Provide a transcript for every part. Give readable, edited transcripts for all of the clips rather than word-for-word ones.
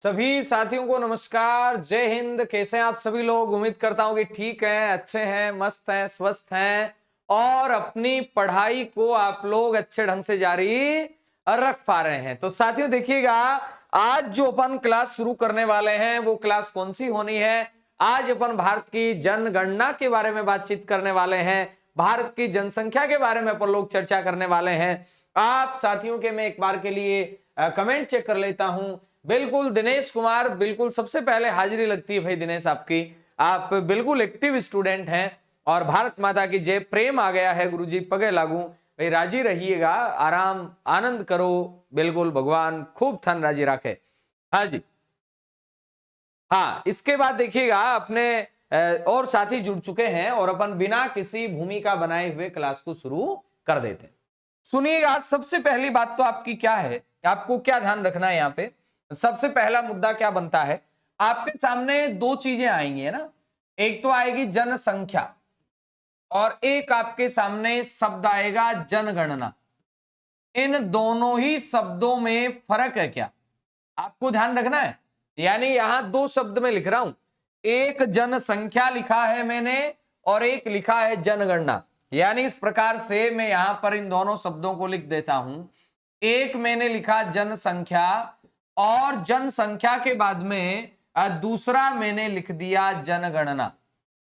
सभी साथियों को नमस्कार, जय हिंद। कैसे हैं आप सभी लोग? उम्मीद करता हूं कि ठीक हैं, अच्छे हैं, मस्त हैं, स्वस्थ हैं और अपनी पढ़ाई को आप लोग अच्छे ढंग से जारी रख पा रहे हैं। तो साथियों देखिएगा, आज जो अपन क्लास शुरू करने वाले हैं वो क्लास कौन सी होनी है? आज अपन भारत की जनगणना के बारे में बातचीत करने वाले हैं। भारत की जनसंख्या के बारे में अपन लोग चर्चा करने वाले हैं। आप साथियों के मैं एक बार के लिए कमेंट चेक कर लेता हूं। बिल्कुल दिनेश कुमार, बिल्कुल सबसे पहले हाजिरी लगती है भाई दिनेश आपकी। आप बिल्कुल एक्टिव स्टूडेंट हैं और भारत माता की जय। प्रेम आ गया है गुरुजी, पगे लागू भाई। राजी रहिएगा, आराम आनंद करो, बिल्कुल भगवान खूब थन राजी रखे। हाँ जी, हाँ। इसके बाद देखिएगा अपने और साथी जुड़ चुके हैं और अपन बिना किसी भूमिका बनाए हुए क्लास को शुरू कर देते हैं। सुनिएगा, सबसे पहली बात तो आपकी क्या है, आपको क्या ध्यान रखना है यहाँ पे। सबसे पहला मुद्दा क्या बनता है, आपके सामने दो चीजें आएंगी, है ना। एक तो आएगी जनसंख्या और एक आपके सामने शब्द आएगा जनगणना। इन दोनों ही शब्दों में फर्क है क्या, आपको ध्यान रखना है। यानी यहां दो शब्द में लिख रहा हूं, एक जनसंख्या लिखा है मैंने और एक लिखा है जनगणना। यानी इस प्रकार से मैं यहां पर इन दोनों शब्दों को लिख देता हूं। एक मैंने लिखा जनसंख्या और जनसंख्या के बाद में दूसरा मैंने लिख दिया जनगणना।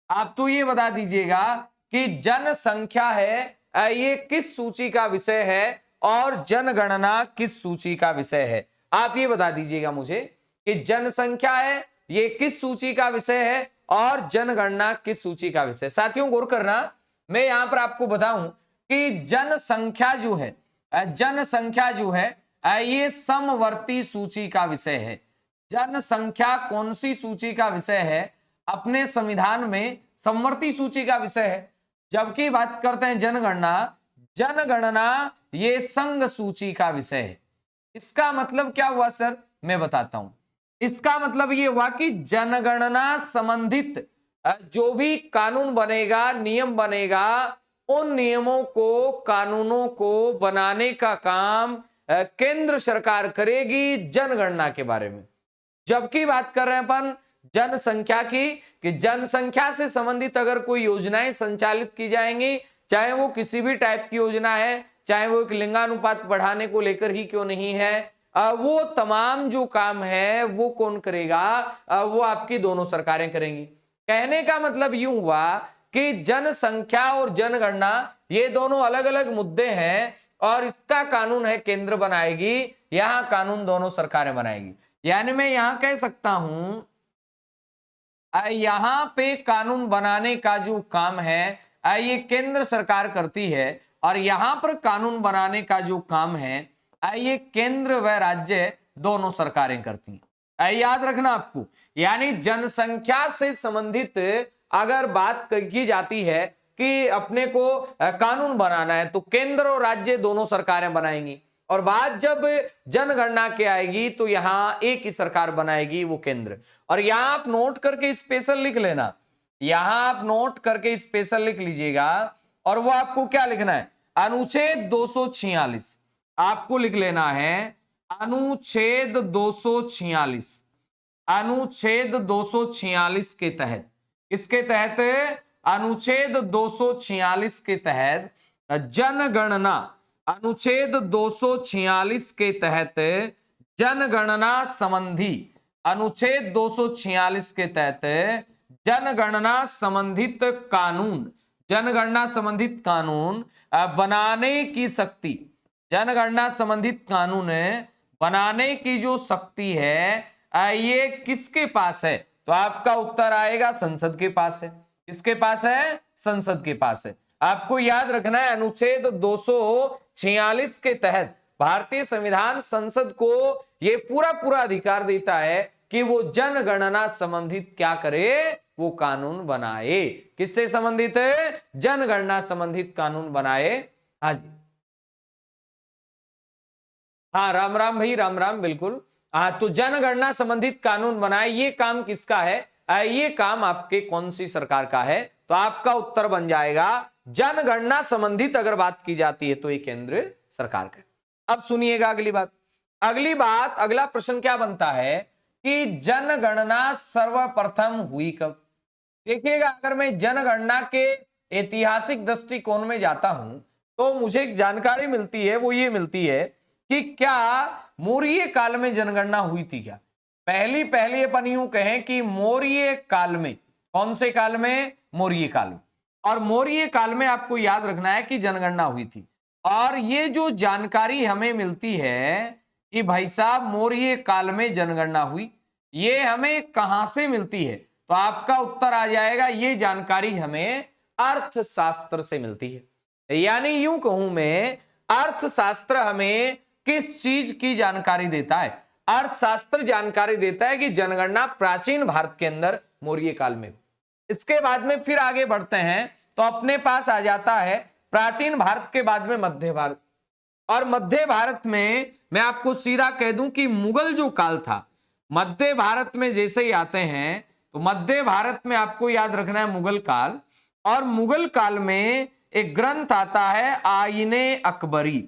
आप तो ये बता दीजिएगा कि जनसंख्या है ये किस सूची का विषय है और जनगणना किस सूची का विषय है। आप ये बता दीजिएगा मुझे कि जनसंख्या है ये किस सूची का विषय है और जनगणना किस सूची का विषय। साथियों गौर करना, मैं यहां पर आपको बताऊं कि जनसंख्या जो है ये समवर्ती सूची का विषय है। जनसंख्या कौन सी सूची का विषय है? अपने संविधान में समवर्ती सूची का विषय है। जबकि बात करते हैं जनगणना ये संघ सूची का विषय है। इसका मतलब क्या हुआ सर, मैं बताता हूं। इसका मतलब ये हुआ कि जनगणना संबंधित जो भी कानून बनेगा, नियम बनेगा, उन नियमों को, कानूनों को बनाने का काम केंद्र सरकार करेगी जनगणना के बारे में। जबकि बात कर रहे हैं अपन जनसंख्या की, कि जनसंख्या से संबंधित अगर कोई योजनाएं संचालित की जाएंगी, चाहे वो किसी भी टाइप की योजना है, चाहे वो एक लिंगानुपात बढ़ाने को लेकर ही क्यों नहीं है, वो तमाम जो काम है वो कौन करेगा? वो आपकी दोनों सरकारें करेंगी। कहने का मतलब यूं हुआ कि जनसंख्या और जनगणना ये दोनों अलग अलग मुद्दे हैं और इसका कानून है केंद्र बनाएगी, यहां कानून दोनों सरकारें बनाएगी। यानी मैं यहां कह सकता हूं यहां पे कानून बनाने का जो काम है ये केंद्र सरकार करती है और यहां पर कानून बनाने का जो काम है ये केंद्र व राज्य दोनों सरकारें करती हैं। याद रखना आपको, यानी जनसंख्या से संबंधित अगर बात की जाती है कि अपने को कानून बनाना है तो केंद्र और राज्य दोनों सरकारें बनाएंगी, और बात जब जनगणना के आएगी तो यहां एक ही सरकार बनाएगी, वो केंद्र। और यहां आप नोट करके स्पेशल लिख लेना, यहां आप नोट करके स्पेशल लिख लीजिएगा। और वो आपको क्या लिखना है? अनुच्छेद 246 आपको लिख लेना है। अनुच्छेद 246, अनुच्छेद 246 के तहत, इसके तहत अनुच्छेद 246 के तहत जनगणना, अनुच्छेद 246 के तहत जनगणना संबंधी, अनुच्छेद 246 के तहत जनगणना संबंधित कानून, जनगणना संबंधित कानून बनाने की शक्ति, जनगणना संबंधित कानून बनाने की जो शक्ति है ये किसके पास है? तो आपका उत्तर आएगा संसद के पास है। किसके पास है? संसद के पास है। आपको याद रखना है अनुच्छेद 246 के तहत भारतीय संविधान संसद को ये पूरा अधिकार देता है कि वो जनगणना संबंधित क्या करे? वो कानून बनाए। किससे संबंधित है? जनगणना संबंधित कानून बनाए। हाँ जी, हाँ, राम राम भाई, राम राम, बिल्कुल। हाँ, तो जनगणना संबंधित कानून बनाए, ये काम किसका है? ये काम आपके कौन सी सरकार का है? तो आपका उत्तर बन जाएगा जनगणना संबंधित अगर बात की जाती है तो ये केंद्र सरकार का। अब सुनिएगा अगली बात, अगला प्रश्न क्या बनता है कि जनगणना सर्वप्रथम हुई कब। देखिएगा, अगर मैं जनगणना के ऐतिहासिक दृष्टिकोण में जाता हूं तो मुझे एक जानकारी मिलती है, वो ये मिलती है कि क्या मौर्य काल में जनगणना हुई थी क्या। पहली अपन यूं कहें कि मौर्य काल में, कौन से काल में, मौर्य काल में। और मौर्य काल में आपको याद रखना है कि जनगणना हुई थी। और ये जो जानकारी हमें मिलती है कि भाई साहब मौर्य काल में जनगणना हुई, ये हमें कहां से मिलती है, तो आपका उत्तर आ जाएगा, ये जानकारी हमें अर्थशास्त्र से मिलती है। यानी यूं कहूं मैं, अर्थशास्त्र हमें किस चीज की जानकारी देता है, अर्थशास्त्र जानकारी देता है कि जनगणना प्राचीन भारत के अंदर मौर्य काल में। इसके बाद में फिर आगे बढ़ते हैं तो अपने पास आ जाता है प्राचीन भारत के बाद में मध्य भारत। और मध्य भारत में मैं आपको सीधा कह दूं कि मुगल जो काल था, मध्य भारत में जैसे ही आते हैं तो मध्य भारत में आपको याद रखना है मुगल काल। और मुगल काल में एक ग्रंथ आता है आईने अकबरी।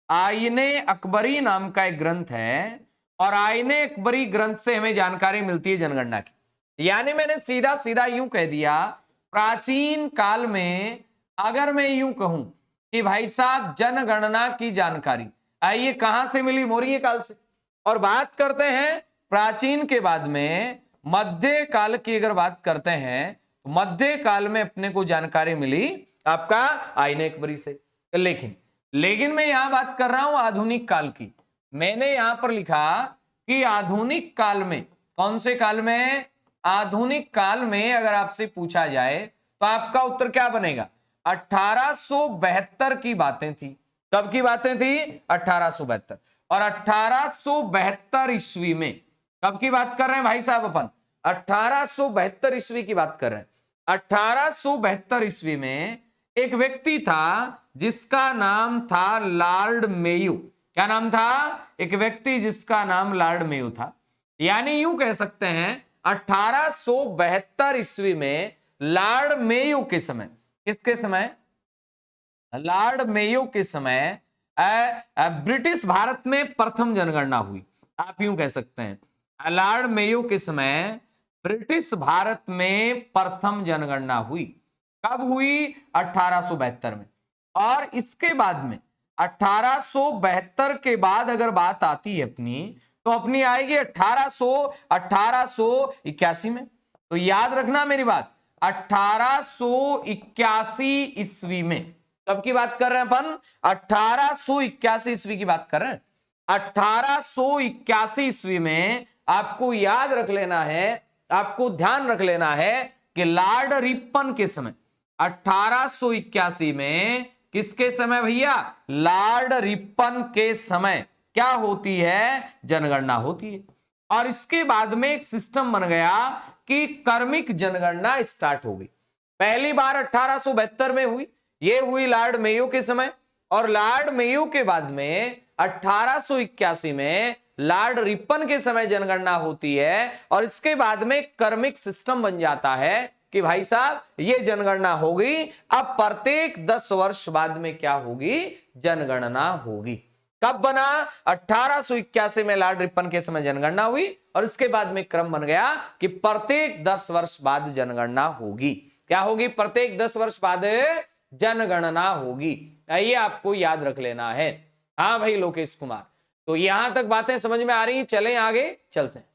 आईने अकबरी नाम का एक ग्रंथ है, और आईने अकबरी ग्रंथ से हमें जानकारी मिलती है जनगणना की। यानी मैंने सीधा सीधा यूं कह दिया, प्राचीन काल में अगर मैं यूं कहूं कि भाई साहब जनगणना की जानकारी आइए कहां से मिली, मौर्य काल से। और बात करते हैं प्राचीन के बाद में मध्य काल की, अगर बात करते हैं तो मध्य काल में अपने को जानकारी मिली आपका आईने अकबरी से। लेकिन मैं यहां बात कर रहा हूं आधुनिक काल की। मैंने यहां पर लिखा कि आधुनिक काल में, कौन से काल में, आधुनिक काल में अगर आपसे पूछा जाए तो आपका उत्तर क्या बनेगा, 1872 की बातें थी। कब की बातें थी, 1872। और 1872 ईस्वी में, कब की बात कर रहे हैं भाई साहब अपन, 1872 ईस्वी की बात कर रहे हैं। 1872 ईस्वी में एक व्यक्ति था जिसका नाम था लॉर्ड मेयो। क्या नाम था, एक व्यक्ति जिसका नाम लॉर्ड मेयो था। यानी यूं कह सकते हैं 1872 ईस्वी में लॉर्ड मेयो के समय, किसके समय, लॉर्ड मेयो के समय ब्रिटिश भारत में प्रथम जनगणना हुई। आप यूं कह सकते हैं लॉर्ड मेयो के समय ब्रिटिश भारत में प्रथम जनगणना हुई। कब हुई, 1872 में। और इसके बाद में 1872 के बाद अगर बात आती है अपनी, तो अपनी आएगी 1881 में। तो याद रखना मेरी बात, 1881 ईस्वी में। कब की बात कर रहे हैं अपन, 1881 ईस्वी की बात कर रहे हैं। 1881 ईस्वी में आपको याद रख लेना है, आपको ध्यान रख लेना है कि लॉर्ड रिपन के समय, 1881 में किसके समय भैया, लॉर्ड रिपन के समय क्या होती है, जनगणना होती है। और इसके बाद में एक सिस्टम बन गया कि क्रमिक जनगणना स्टार्ट हो गई। पहली बार 1872 में हुई, ये हुई लॉर्ड मेयो के समय। और लॉर्ड मेयो के बाद में 1881 में लॉर्ड रिपन के समय जनगणना होती है। और इसके बाद में क्रमिक सिस्टम बन जाता है कि भाई साहब ये जनगणना होगी, अब प्रत्येक 10 वर्ष बाद में क्या होगी, जनगणना होगी। कब बना, 1881 में लॉर्ड रिपन के समय जनगणना हुई, और इसके बाद में क्रम बन गया कि प्रत्येक 10 वर्ष बाद जनगणना होगी। क्या होगी, प्रत्येक 10 वर्ष बाद जनगणना होगी। ये आपको याद रख लेना है। हाँ भाई लोकेश कुमार, तो यहां तक बातें समझ में आ रही हैं, चलें आगे चलते हैं।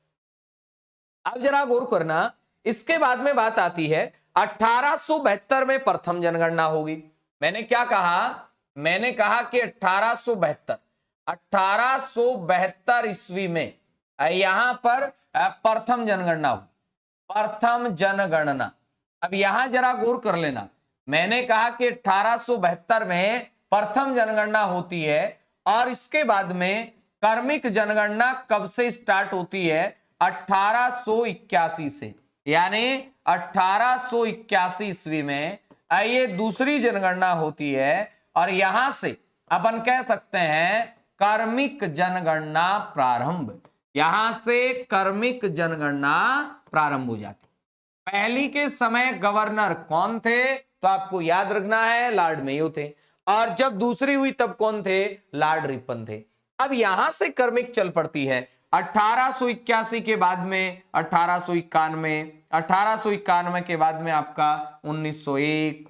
अब जरा गौर करना, इसके बाद में बात आती है 1872 में प्रथम जनगणना होगी। मैंने क्या कहा, मैंने कहा कि 1872 ईस्वी में यहां पर प्रथम जनगणना हुई, प्रथम जनगणना। अब यहां जरा गौर कर लेना, मैंने कहा कि 1872 में प्रथम जनगणना होती है, और इसके बाद में क्रमिक जनगणना कब से स्टार्ट होती है, 1881 से। यानी 1881 ईस्वी में ये दूसरी जनगणना होती है, और यहां से अपन कह सकते हैं क्रमिक जनगणना प्रारंभ। यहां से क्रमिक जनगणना प्रारंभ हो जाती। पहली के समय गवर्नर कौन थे, तो आपको याद रखना है लॉर्ड मेयो थे। और जब दूसरी हुई तब कौन थे, लॉर्ड रिपन थे। अब यहां से क्रमिक चल पड़ती है 1881 के बाद में 1891, 1891 के बाद में आपका 1901,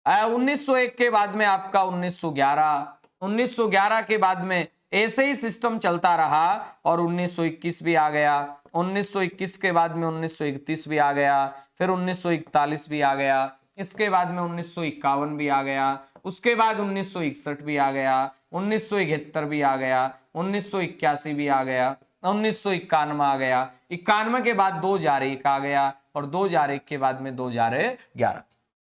1901 के बाद में आपका 1911, 1911 के बाद में ऐसे ही सिस्टम चलता रहा और 1921 भी आ गया, 1921 के बाद में 1931 भी आ गया, फिर 1941 भी आ गया, इसके बाद में 1951 भी आ गया, उसके बाद 1961 भी आ गया, 1971 भी आ गया, 1981 भी आ गया, 1991 आ गया, 91 के बाद 2001 आ गया और 2001 के बाद में 2011।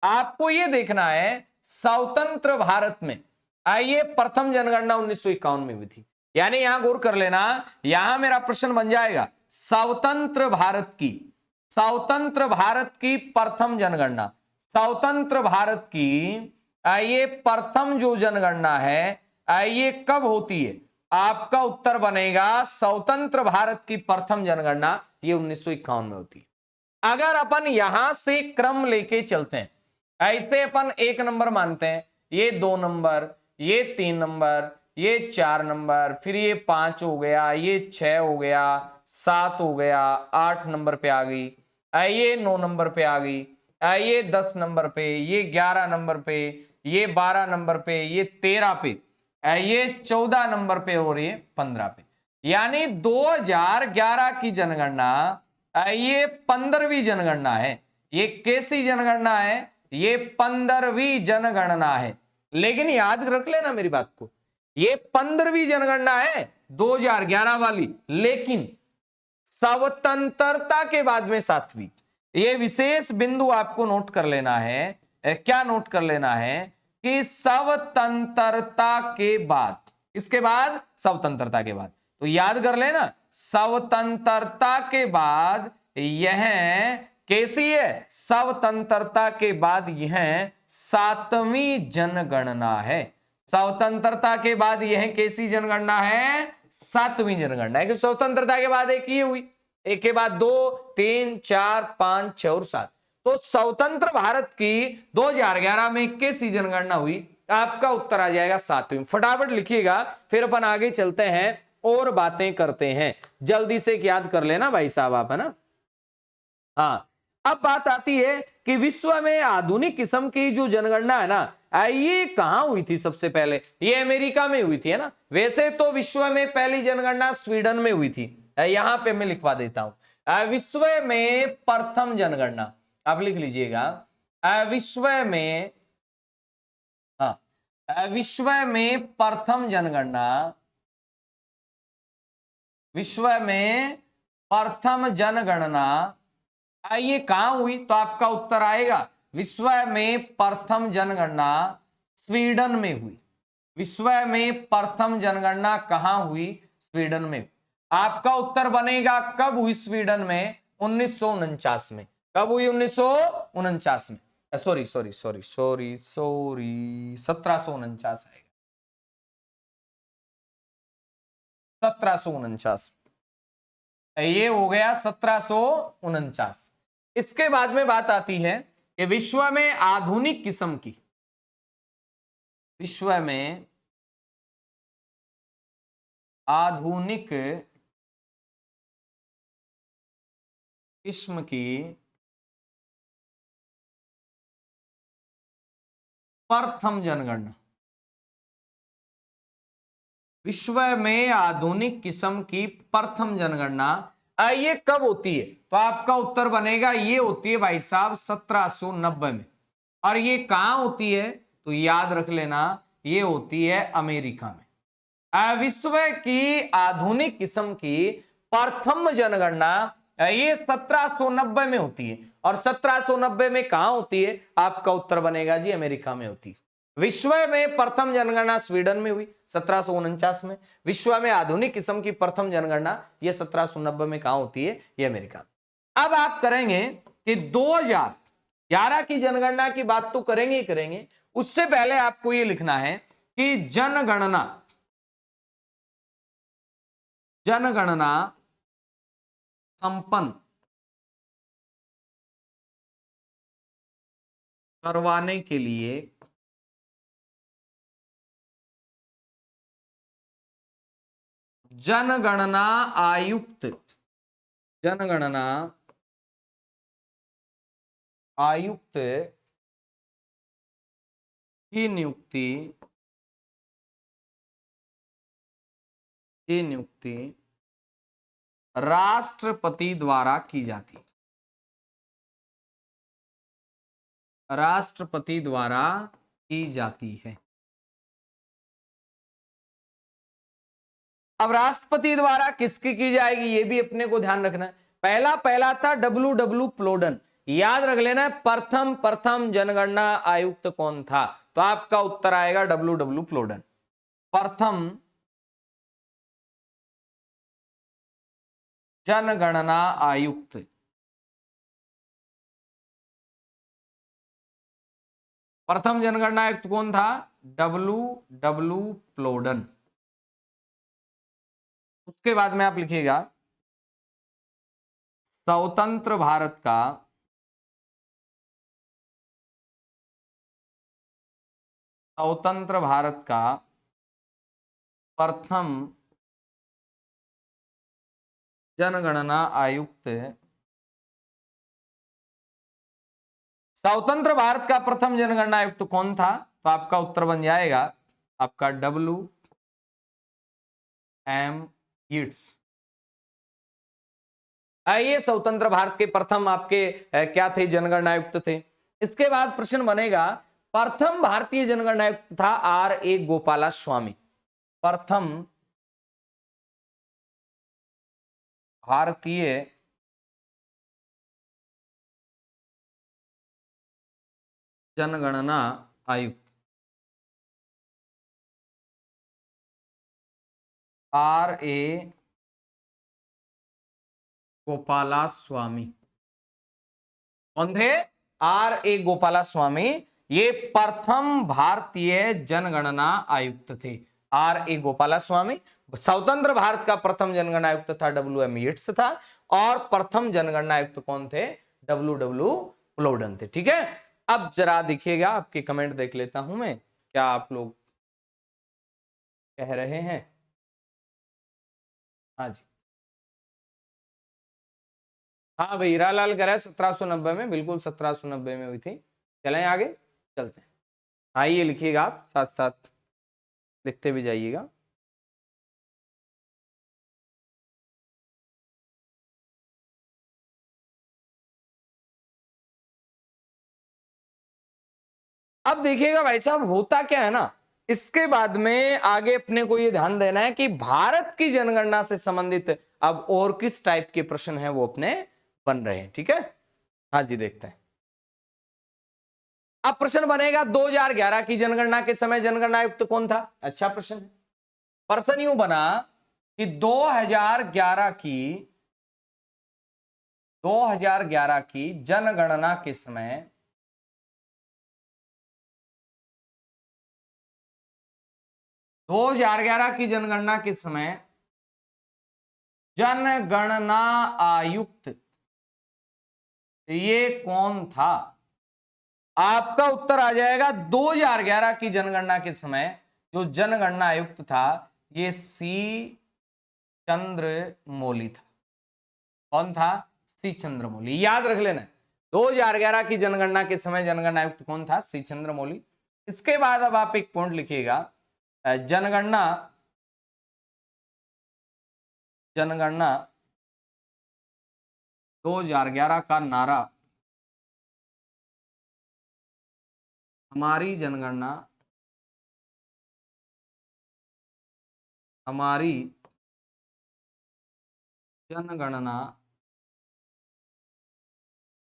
आपको ये देखना है स्वतंत्र भारत में आइए प्रथम जनगणना 1951 में हुई थी, यानी यहां गौर कर लेना, यहां मेरा प्रश्न बन जाएगा स्वतंत्र भारत की, स्वतंत्र भारत की प्रथम जनगणना, स्वतंत्र भारत की आइए प्रथम जो जनगणना है आइए कब होती है, आपका उत्तर बनेगा स्वतंत्र भारत की प्रथम जनगणना ये 1951 में होती है। अगर अपन यहां से क्रम लेके चलते हैं, ऐसे अपन 1 नंबर मानते हैं, ये 2 नंबर, ये 3 नंबर, ये 4 नंबर, फिर ये 5 हो गया, ये 6 हो गया, 7 हो गया, 8 नंबर पे आ गई, ये 9 नंबर पे आ गई, ये 10 नंबर पे, ये 11 नंबर पे, ये 12 नंबर पे, ये 13 पे, ये 14 नंबर पे और ये 15 पे, यानी 2011 की जनगणना ये 15वीं जनगणना है। ये कैसी जनगणना है, ये 15वीं जनगणना है। लेकिन याद रख लेना मेरी बात को, ये 15वीं जनगणना है 2011 वाली, लेकिन स्वतंत्रता के बाद में 7वीं। ये विशेष बिंदु आपको नोट कर लेना है, क्या नोट कर लेना है कि स्वतंत्रता के बाद, इसके बाद स्वतंत्रता के बाद, तो याद कर लेना स्वतंत्रता के बाद यह कैसी है, स्वतंत्रता के बाद यह 7वीं जनगणना है। स्वतंत्रता के बाद यह कैसी जनगणना है, 7वीं जनगणना है, कि स्वतंत्रता के बाद एक ही हुई, एक के बाद 2, 3, 4, 5, 6 और 7, तो स्वतंत्र भारत की 2011 में कैसी जनगणना हुई, आपका उत्तर आ जाएगा 7वीं। फटाफट लिखिएगा, फिर अपन आगे चलते हैं और बातें करते हैं, जल्दी से याद कर लेना भाई साहब आप, है ना। हाँ, अब बात आती है कि विश्व में आधुनिक किस्म की जो जनगणना है ना, ये कहां हुई थी सबसे पहले, ये अमेरिका में हुई थी, है ना। वैसे तो विश्व में पहली जनगणना स्वीडन में हुई थी, यहां पे मैं लिखवा देता हूं, विश्व में प्रथम जनगणना, आप लिख लीजिएगा, विश्व में, हाँ, विश्व में प्रथम जनगणना, विश्व में प्रथम जनगणना ये कहां हुई, तो आपका उत्तर आएगा विश्व में प्रथम जनगणना स्वीडन में हुई। विश्व में प्रथम जनगणना कहां हुई, स्वीडन में। आपका उत्तर बनेगा कब हुई स्वीडन में, 1949 में। कब हुई, 1949 में, sorry sorry sorry sorry sorry 1749 आएगा, 1749, ये हो गया 1749। इसके बाद में बात आती है कि विश्व में आधुनिक किस्म की, विश्व में आधुनिक किस्म की प्रथम जनगणना, विश्व में आधुनिक किस्म की प्रथम जनगणना ये कब होती है, तो आपका उत्तर बनेगा ये होती है भाई साहब 1790 में। और ये कहां होती है, तो याद रख लेना ये होती है अमेरिका में। विश्व की आधुनिक किस्म की प्रथम जनगणना ये 1790 में होती है, और 1790 में कहां होती है, आपका उत्तर बनेगा जी अमेरिका में होती है। विश्व में प्रथम जनगणना स्वीडन में हुई 1749 में, विश्व में आधुनिक किस्म की प्रथम जनगणना यह 1790 में कहां होती है, यह अमेरिका। अब आप करेंगे कि 2011 की जनगणना की बात तो करेंगे ही करेंगे, उससे पहले आपको यह लिखना है कि जनगणना, जनगणना संपन्न करवाने के लिए जनगणना आयुक्त, जनगणना आयुक्त की नियुक्ति राष्ट्रपति द्वारा की जाती है, राष्ट्रपति द्वारा की जाती है। अब राष्ट्रपति द्वारा किसकी की जाएगी ये भी अपने को ध्यान रखना है। पहला था डब्ल्यू प्लोडन, याद रख लेना है। प्रथम जनगणना आयुक्त कौन था, तो आपका उत्तर आएगा डब्ल्यू प्लोडन। प्रथम जनगणना आयुक्त, प्रथम जनगणना आयुक्त कौन था, डब्ल्यू प्लोडन। उसके बाद में आप लिखिएगा स्वतंत्र भारत का प्रथम जनगणना आयुक्त, स्वतंत्र भारत का प्रथम जनगणना आयुक्त कौन था, तो आपका उत्तर बन जाएगा आपका WM यीट्स। आइए, स्वतंत्र भारत के प्रथम आपके क्या थे, जनगणना आयुक्त थे। इसके बाद प्रश्न बनेगा प्रथम भारतीय जनगणना आयुक्त था RA गोपालास्वामी। प्रथम भारतीय जनगणना आयुक्त RA गोपालास्वामी कौन थे, RA गोपालास्वामी। ये प्रथम भारतीय जनगणना आयुक्त थे, RA गोपालास्वामी। स्वतंत्र भारत का प्रथम जनगणना आयुक्त था WM यीट्स था, और प्रथम जनगणना आयुक्त कौन थे, डब्ल्यू प्लोडन थे। ठीक है, अब जरा देखिएगा, आपके कमेंट देख लेता हूं मैं, क्या आप लोग कह रहे हैं। हाँ जी, हाँ भाई, हीरालाल कह रहा है 1790 में, बिल्कुल 1790 में हुई थी। चलें आगे, चलते हैं। आइए लिखिएगा, आप साथ साथ लिखते भी जाइएगा। अब देखिएगा भाई साहब, होता क्या है ना, इसके बाद में आगे अपने को ये ध्यान देना है कि भारत की जनगणना से संबंधित अब और किस टाइप के प्रश्न हैं वो अपने बन रहे हैं। ठीक है, हाँ जी, देखते हैं। अब प्रश्न बनेगा 2011 की जनगणना के समय जनगणना आयुक्त कौन था। अच्छा प्रश्न है। प्रश्न यूं बना कि 2011 की जनगणना के समय 2011 की जनगणना के समय जनगणना आयुक्त ये कौन था। आपका उत्तर आ जाएगा 2011 की जनगणना के समय जो जनगणना आयुक्त था ये C चंद्रमौली था। कौन था, C चंद्रमौली, याद रख लेना। 2011 की जनगणना के समय जनगणना आयुक्त कौन था, C चंद्रमौली। इसके बाद अब आप एक पॉइंट लिखिएगा, जनगणना 2011 का नारा हमारी जनगणना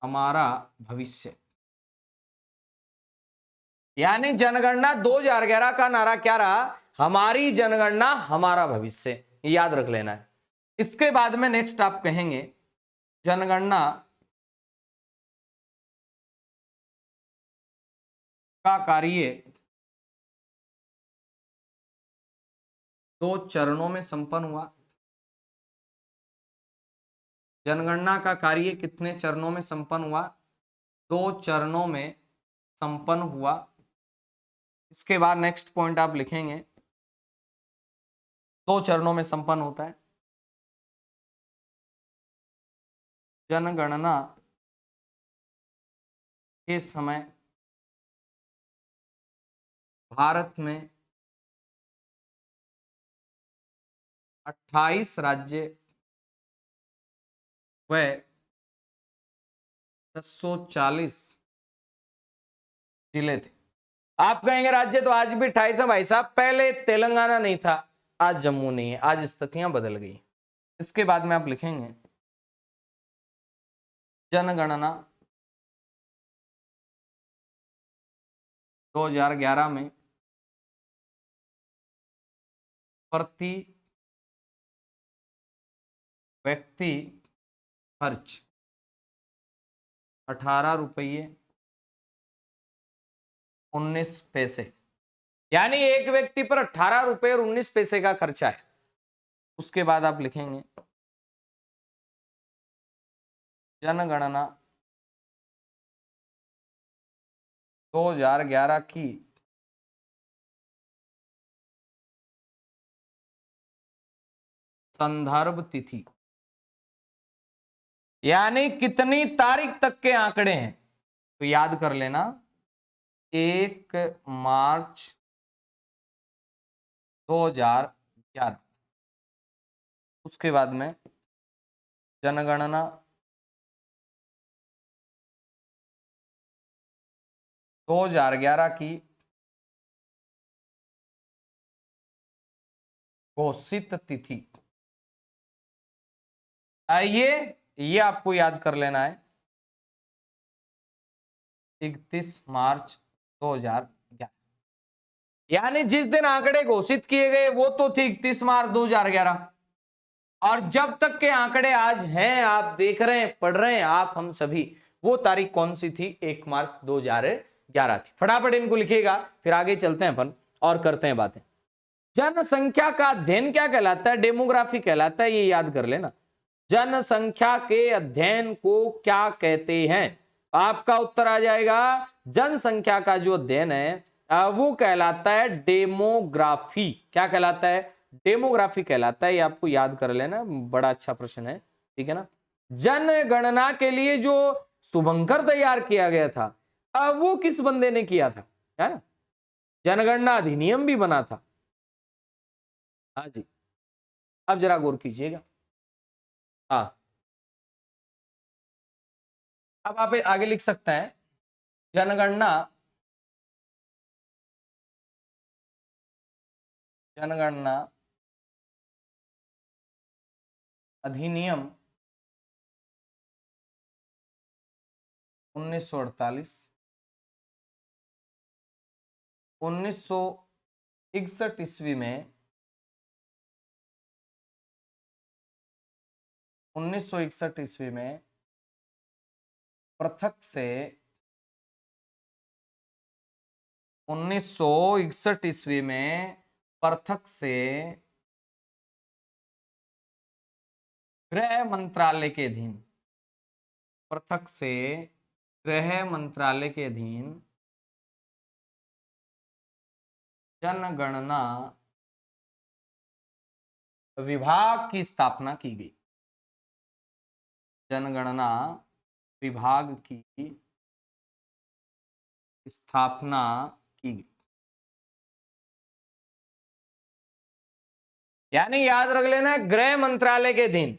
हमारा भविष्य, यानी जनगणना 2011 का नारा क्या रहा, हमारी जनगणना हमारा भविष्य, याद रख लेना है। इसके बाद में नेक्स्ट आप कहेंगे जनगणना का कार्य 2 चरणों में संपन्न हुआ। जनगणना का कार्य कितने चरणों में संपन्न हुआ, 2 चरणों में संपन्न हुआ। इसके बाद नेक्स्ट पॉइंट आप लिखेंगे 2 चरणों में संपन्न होता है। जनगणना के समय भारत में 28 राज्य व 640 जिले थे। आप कहेंगे राज्य तो आज भी 28 है भाई साहब, पहले तेलंगाना नहीं था, आज जम्मू नहीं है, आज स्थितियां बदल गई। इसके बाद में आप लिखेंगे जनगणना 2011 में प्रति व्यक्ति खर्च 18 रुपये 19 पैसे, यानी एक व्यक्ति पर 18 रुपये और 19 पैसे का खर्चा है। उसके बाद आप लिखेंगे जनगणना 2011 की संदर्भ तिथि, यानी कितनी तारीख तक के आंकड़े हैं, तो याद कर लेना 1 मार्च 2011। उसके बाद में जनगणना 2011 की घोषित तिथि, आइए ये आपको याद कर लेना है 31 मार्च 2011, यानी जिस दिन आंकड़े घोषित किए गए वो तो थी 31 मार्च 2011, और जब तक के आंकड़े आज हैं, आप देख रहे हैं, पढ़ रहे हैं, आप हम सभी, वो तारीख कौन सी थी? 1 मार्च 2011 थी। फटाफट इनको लिखिएगा, फिर आगे चलते हैं अपन और करते हैं बातें। जनसंख्या का अध्ययन क्या कहलाता है? डेमोग्राफी कहलाता है, ये याद कर लेना। जनसंख्या के अध्ययन को क्या कहते हैं? आपका उत्तर आ जाएगा जनसंख्या का जो अध्ययन है वो कहलाता है डेमोग्राफी। क्या कहलाता है? डेमोग्राफी कहलाता है। ये आपको याद कर लेना, बड़ा अच्छा प्रश्न है, ठीक है ना। जनगणना के लिए जो शुभंकर तैयार किया गया था वो किस बंदे ने किया था? है ना, जनगणना अधिनियम भी बना था। हाँ जी, अब जरा गौर कीजिएगा। हाँ, अब आप आगे लिख सकते हैं जनगणना जनगणना अधिनियम 1948 1961 ईस्वी में 1961 ईस्वी में पृथक से 1961 ईस्वी में पृथक से गृह मंत्रालय के अधीन, पृथक से गृह मंत्रालय के अधीन जनगणना विभाग की स्थापना की गई। जनगणना विभाग की स्थापना की गई, यानी याद रख लेना गृह मंत्रालय के अधीन।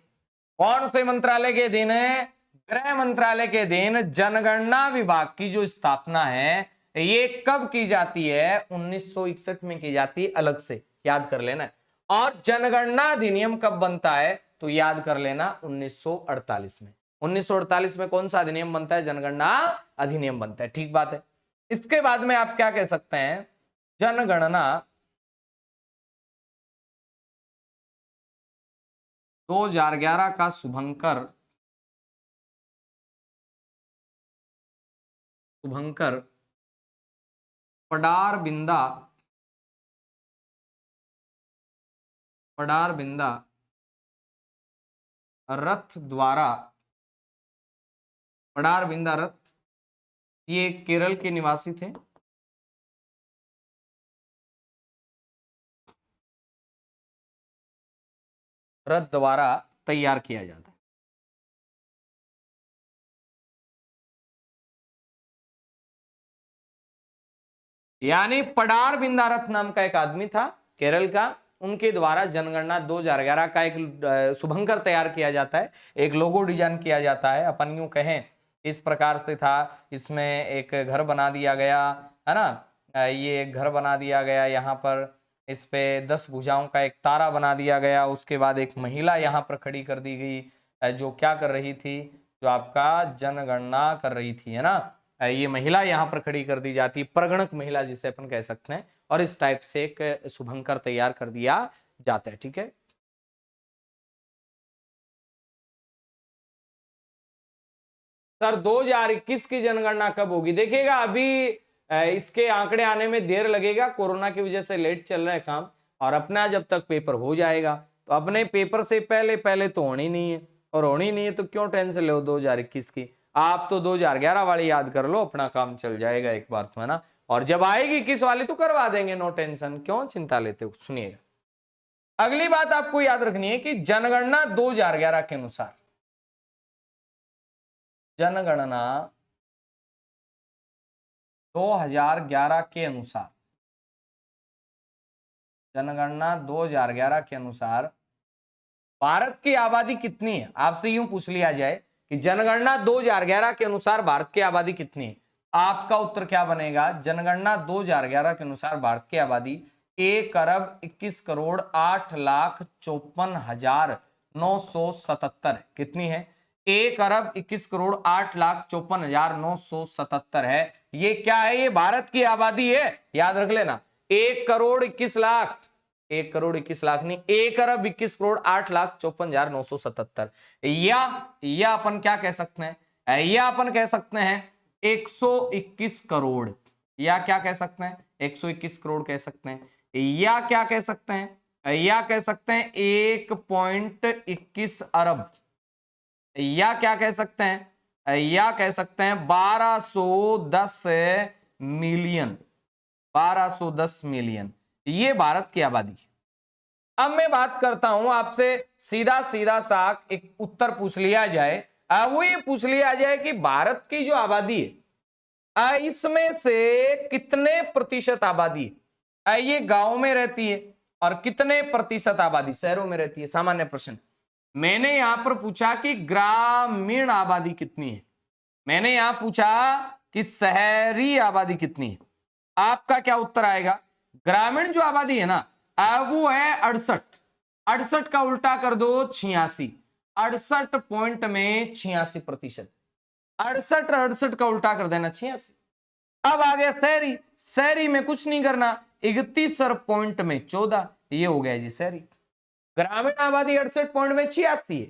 कौन से मंत्रालय के अधीन है? गृह मंत्रालय के अधीन जनगणना विभाग की जो स्थापना है ये कब की जाती है? 1961 में की जाती है, अलग से याद कर लेना। और जनगणना अधिनियम कब बनता है? तो याद कर लेना 1948 में। 1948 में कौन सा अधिनियम बनता है? जनगणना अधिनियम बनता है, ठीक बात है। इसके बाद में आप क्या कह सकते हैं? जनगणना 2011 का शुभंकर पडार बिंदा रथ द्वारा, पडार बिंदा रथ ये केरल के निवासी थे। रथ द्वारा तैयार किया जाता है। यानी पडार बिंदारथ नाम का एक आदमी था केरल का, उनके द्वारा जनगणना 2011 का एक शुभंकर तैयार किया जाता है, एक लोगो डिजाइन किया जाता है। अपन यूं कहें इस प्रकार से था, इसमें एक घर बना दिया गया है ना, ये एक घर बना दिया गया, यहाँ पर इस पे 10 भुजाओं का एक तारा बना दिया गया। उसके बाद एक महिला यहाँ पर खड़ी कर दी गई, जो क्या कर रही थी, जो आपका जनगणना कर रही थी, है ना। ये महिला यहाँ पर खड़ी कर दी जाती, परगणक महिला जिसे अपन कह सकते हैं, और इस टाइप से एक शुभंकर तैयार कर दिया जाता है। ठीक है, सर 2021 की जनगणना कब होगी? देखिएगा अभी इसके आंकड़े आने में देर लगेगा, कोरोना की वजह से लेट चल रहा है काम, और अपना जब तक पेपर हो जाएगा तो अपने पेपर से पहले पहले तो होनी नहीं है, और होनी नहीं है तो क्यों टेंशन लो 2021 की। आप तो 2011 वाली याद कर लो, अपना काम चल जाएगा एक बार तो, है ना। और जब आएगी किस वाली तो करवा देंगे, नो टेंशन, क्यों चिंता लेते हो। सुनिएगा, अगली बात आपको याद रखनी है कि जनगणना 2011 के अनुसार, जनगणना 2011 के अनुसार, जनगणना 2011 के अनुसार भारत की आबादी कितनी है? आपसे यूं पूछ लिया जाए कि जनगणना 2011 के अनुसार भारत की आबादी कितनी है, आपका उत्तर क्या बनेगा? जनगणना 2011 के अनुसार भारत की आबादी 1,21,58,54,977 कितनी है? 1,21,08,54,977 है। ये क्या है? ये भारत की आबादी है, याद रख लेना। 1,21,00,000, 1,21,00,000 नहीं, 1,21,08,54,977। या अपन क्या कह सकते हैं, या अपन कह सकते हैं 121 करोड़, या क्या कह सकते हैं 121 करोड़ कह सकते हैं, या क्या कह सकते हैं, या कह सकते हैं 1.21 अरब, या क्या कह सकते हैं, या कह सकते हैं 1210 मिलियन, 1210 मिलियन, ये भारत की आबादी। अब मैं बात करता हूं आपसे, सीधा सीधा सा एक उत्तर पूछ लिया जाए, वो ये पूछ लिया जाए कि भारत की जो आबादी है, इसमें से कितने प्रतिशत आबादी ये गांव में रहती है और कितने प्रतिशत आबादी शहरों में रहती है? सामान्य प्रश्न। मैंने यहां पर पूछा कि ग्रामीण आबादी कितनी है, मैंने यहां पूछा कि शहरी आबादी कितनी है। आपका क्या उत्तर आएगा? ग्रामीण जो आबादी है ना, वो है 68, 68 का उल्टा कर दो 86, 68 पॉइंट में 86%, 68 का उल्टा कर देना 86। अब आ गया शहरी, शहरी में कुछ नहीं करना, 31 पॉइंट में 14, ये हो गया जी शहरी। ग्रामीण आबादी 68 पॉइंट में 86 है,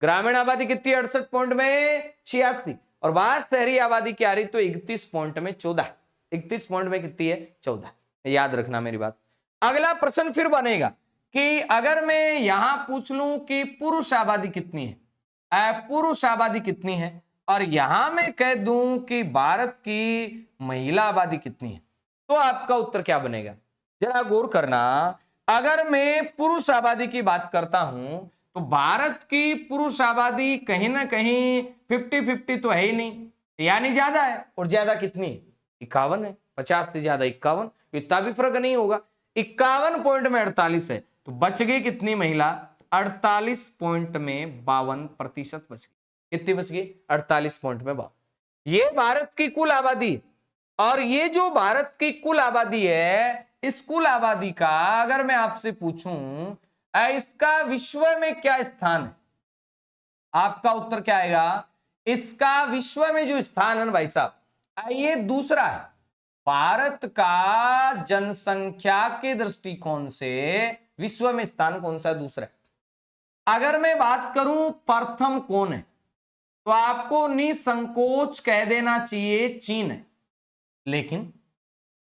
ग्रामीण आबादी कितनी 68 पॉइंट में 86, और बाहर शहरी आबादी क्या आ रही तो 31 पॉइंट में 14, 31 पॉइंट में कितनी है 14, याद रखना मेरी बात। अगला प्रश्न फिर बनेगा कि अगर मैं यहां पूछ लूं कि पुरुष आबादी कितनी है, पुरुष आबादी कितनी है, और यहां मैं कह दूं कि भारत की महिला आबादी कितनी है, तो आपका उत्तर क्या बनेगा? जरा गौर करना। अगर मैं पुरुष आबादी की बात करता हूं तो भारत की पुरुष आबादी कहीं ना कहीं 50-50 तो है ही नहीं, यानी ज्यादा है, और ज्यादा कितनी? 51 है, 50 से ज्यादा 51, इतना भी फर्क नहीं होगा। 51 पॉइंट में 48 है, तो बच गई कितनी महिला? 48 पॉइंट में 52% बच गई। कितनी बच गई? 48 पॉइंट में 52। ये भारत की कुल आबादी, और ये जो भारत की कुल आबादी है, इस कुल आबादी का अगर मैं आपसे पूछूं इसका विश्व में क्या स्थान है, आपका उत्तर क्या आएगा? इसका विश्व में जो स्थान है ना भाई साहब, ये दूसरा है। भारत का जनसंख्या के दृष्टिकोण से विश्व में स्थान कौन सा है? दूसरा है। अगर मैं बात करूं प्रथम कौन है, तो आपको निसंकोच कह देना चाहिए चीन है।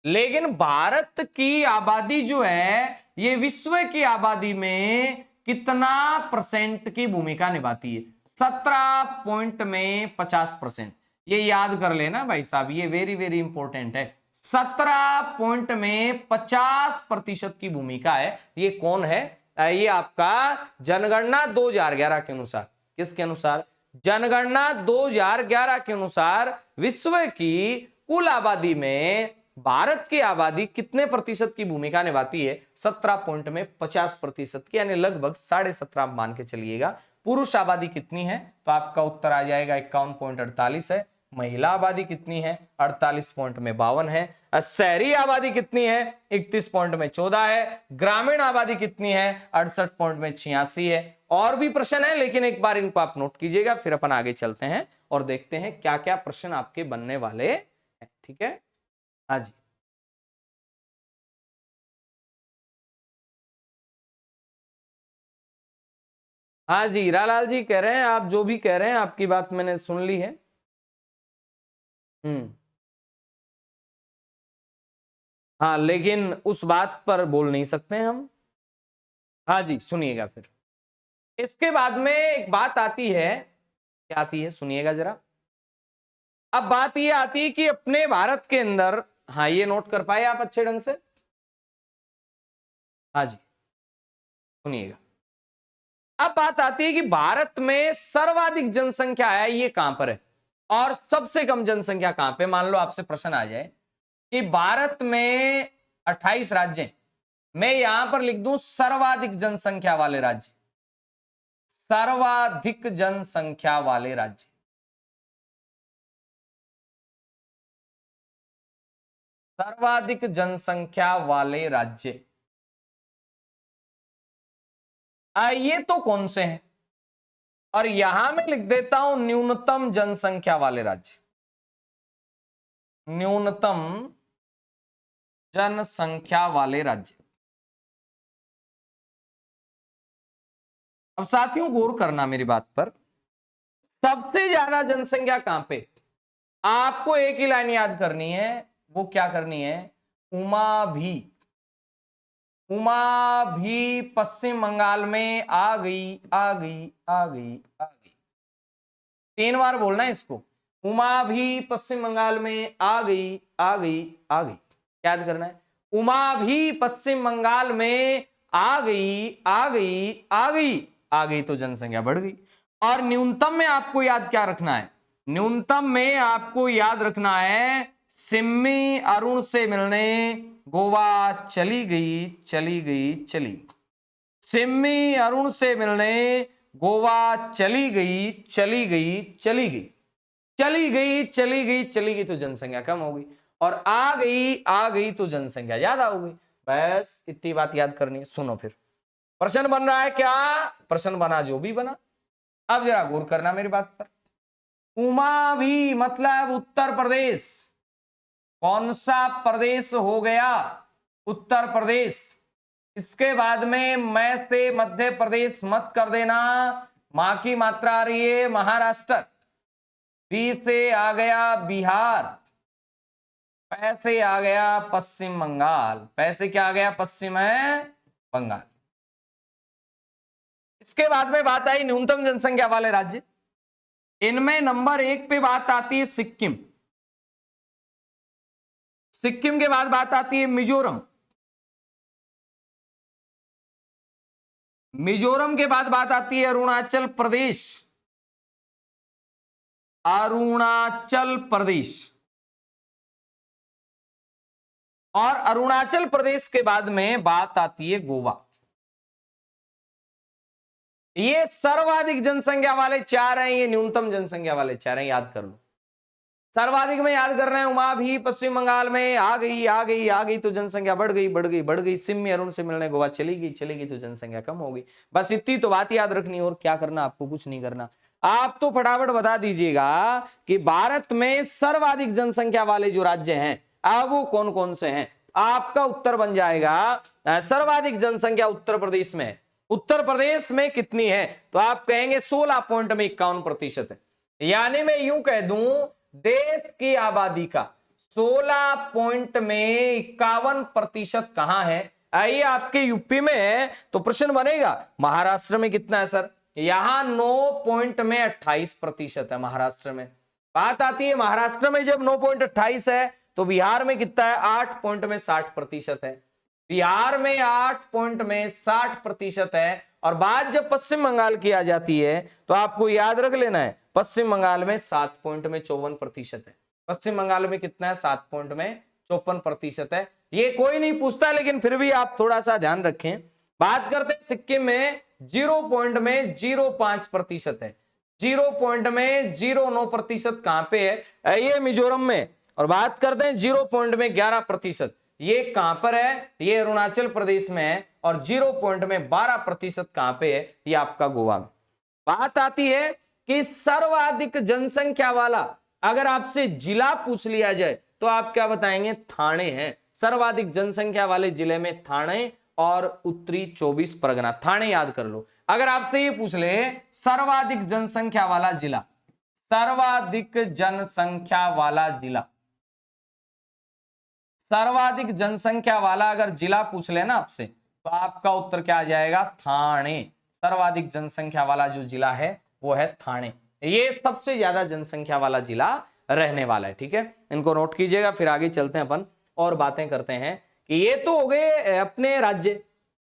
लेकिन भारत की आबादी जो है, ये विश्व की आबादी में कितना % की भूमिका निभाती है? 17 पॉइंट में 50%। ये याद कर लेना भाई साहब, ये वेरी वेरी इंपॉर्टेंट है। 17 पॉइंट में 50% की भूमिका है। ये कौन है? ये आपका जनगणना 2011 के अनुसार, किसके अनुसार? जनगणना 2011 के अनुसार विश्व की कुल आबादी में भारत की आबादी कितने प्रतिशत की भूमिका निभाती है? 17.50% की, यानी लगभग 17.5 मान के चलिएगा। पुरुष आबादी कितनी है? तो आपका उत्तर आ जाएगा 51.48 है। महिला आबादी कितनी है? 48.52 है। शहरी आबादी कितनी है? 31.14 है। ग्रामीण आबादी कितनी है? 68.86 है। और भी प्रश्न है, लेकिन एक बार इनको आप नोट कीजिएगा, फिर अपन आगे चलते हैं और देखते हैं क्या क्या प्रश्न आपके बनने वाले हैं। ठीक है, हाँ जी। हाँ जी, हीरालाल जी कह रहे हैं, आप जो भी कह रहे हैं आपकी बात मैंने सुन ली है। हम्म, हाँ, लेकिन उस बात पर बोल नहीं सकते हैं हम। हाँ जी, सुनिएगा फिर। इसके बाद में एक बात आती है, क्या आती है सुनिएगा जरा। अब बात ये आती है कि अपने भारत के अंदर, हाँ ये नोट कर पाए आप अच्छे ढंग से? हाँ जी, सुनिएगा। अब बात आती है कि भारत में सर्वाधिक जनसंख्या है ये कहां पर है और सबसे कम जनसंख्या कहां पे? मान लो आपसे प्रश्न आ जाए कि भारत में 28 राज्य हैं, मैं यहां पर लिख दूं सर्वाधिक जनसंख्या वाले राज्य, सर्वाधिक जनसंख्या वाले राज्य, सर्वाधिक जनसंख्या वाले राज्य, ये तो कौन से हैं? और यहां मैं लिख देता हूं न्यूनतम जनसंख्या वाले राज्य, न्यूनतम जनसंख्या वाले राज्य। अब साथियों गौर करना मेरी बात पर, सबसे ज्यादा जनसंख्या कहां पे? आपको एक ही लाइन याद करनी है, वो क्या करनी है? उमा भी, उमा भी पश्चिम बंगाल में आ गई, आ गई, आ गई, आ गई। 3 बार बोलना है इसको, उमा भी पश्चिम बंगाल में आ गई, आ गई, आ गई। याद करना है, उमा भी पश्चिम बंगाल में आ गई, आ गई, आ गई, आ गई, तो जनसंख्या बढ़ गई। और न्यूनतम में आपको याद क्या रखना है? न्यूनतम में आपको याद रखना है सिम्मी अरुण से मिलने गोवा चली गई, चली गई, चली गई। सिम्मी अरुण से मिलने गोवा चली गई, चली गई, चली गई, चली गई, चली गई, चली गई, तो जनसंख्या कम हो गई। और आ गई तो जनसंख्या ज्यादा हो गई। बस इतनी बात याद करनी है। सुनो फिर, प्रश्न बन रहा है क्या? प्रश्न बना जो भी बना, अब जरा गौर करना मेरी बात पर। उमा भी मतलब उत्तर प्रदेश, कौन सा प्रदेश हो गया? उत्तर प्रदेश। इसके बाद में मैं से मध्य प्रदेश मत कर देना, मां की मात्रा आ रही है महाराष्ट्र। बी से आ गया बिहार, पै से आ गया पश्चिम बंगाल, पै से क्या आ गया? पश्चिम है बंगाल। इसके बाद में बात आई न्यूनतम जनसंख्या वाले राज्य, इनमें नंबर 1 पे बात आती है सिक्किम, सिक्किम के बाद बात आती है मिजोरम, मिजोरम के बाद बात आती है अरुणाचल प्रदेश, अरुणाचल प्रदेश, और अरुणाचल प्रदेश के बाद में बात आती है गोवा। ये सर्वाधिक जनसंख्या वाले 4 हैं, ये न्यूनतम जनसंख्या वाले 4 हैं, याद कर लो। सर्वाधिक में याद कर रहे हैं उमा भी पश्चिम बंगाल में आ गई, आ गई, आ गई, तो जनसंख्या बढ़ गई, बढ़ गई, बढ़ गई। सिम्मी अरुण से मिलने गोवा चली गई, चली गई, तो जनसंख्या कम हो गई। बस इतनी तो बात याद रखनी, और क्या करना आपको? कुछ नहीं करना। आप तो फटाफट बता दीजिएगा कि भारत में सर्वाधिक जनसंख्या वाले जो राज्य हैं अब वो कौन कौन से हैं। आपका उत्तर बन जाएगा सर्वाधिक जनसंख्या उत्तर प्रदेश में। उत्तर प्रदेश में कितनी है? तो आप कहेंगे 16.51% है। यानी मैं यूं कह दूं देश की आबादी का 16.51% कहां है? आइए आपके यूपी में है तो प्रश्न बनेगा महाराष्ट्र में कितना है सर? यहां 9.28% है महाराष्ट्र में। बात आती है महाराष्ट्र में जब 9.28 है तो बिहार में कितना है? 8.60% है। बिहार में 8 पॉइंट में 60% है। और बात जब पश्चिम बंगाल की आ जाती है तो आपको याद रख लेना है, पश्चिम बंगाल में 7 पॉइंट में 54% है। पश्चिम बंगाल में कितना है? 7 पॉइंट में 54% है। ये कोई नहीं पूछता, लेकिन फिर भी आप थोड़ा सा ध्यान रखें। बात करते हैं सिक्किम में 0 पॉइंट में 05% है। 0 पॉइंट में 09% कहां पे है? ये मिजोरम में। और बात करते हैं 0 पॉइंट में 11%, ये कहां पर है? ये अरुणाचल प्रदेश में है। और 0 पॉइंट में 12% कहां पे है? ये आपका गोवा में। बात आती है कि सर्वाधिक जनसंख्या वाला अगर आपसे जिला पूछ लिया जाए तो आप क्या बताएंगे? ठाणे है। सर्वाधिक जनसंख्या वाले जिले में ठाणे और उत्तरी 24 परगना। ठाणे याद कर लो। अगर आपसे ये पूछ ले सर्वाधिक जनसंख्या वाला जिला, सर्वाधिक जनसंख्या वाला जिला, सर्वाधिक जनसंख्या वाला अगर जिला पूछ लेना आपसे तो आपका उत्तर क्या आ जाएगा? ठाणे। सर्वाधिक जनसंख्या वाला जो जिला है वो है ठाणे। ये सबसे ज्यादा जनसंख्या वाला जिला रहने वाला है। ठीक है, इनको नोट कीजिएगा। फिर आगे चलते हैं अपन और बातें करते हैं कि ये तो हो गए अपने राज्य।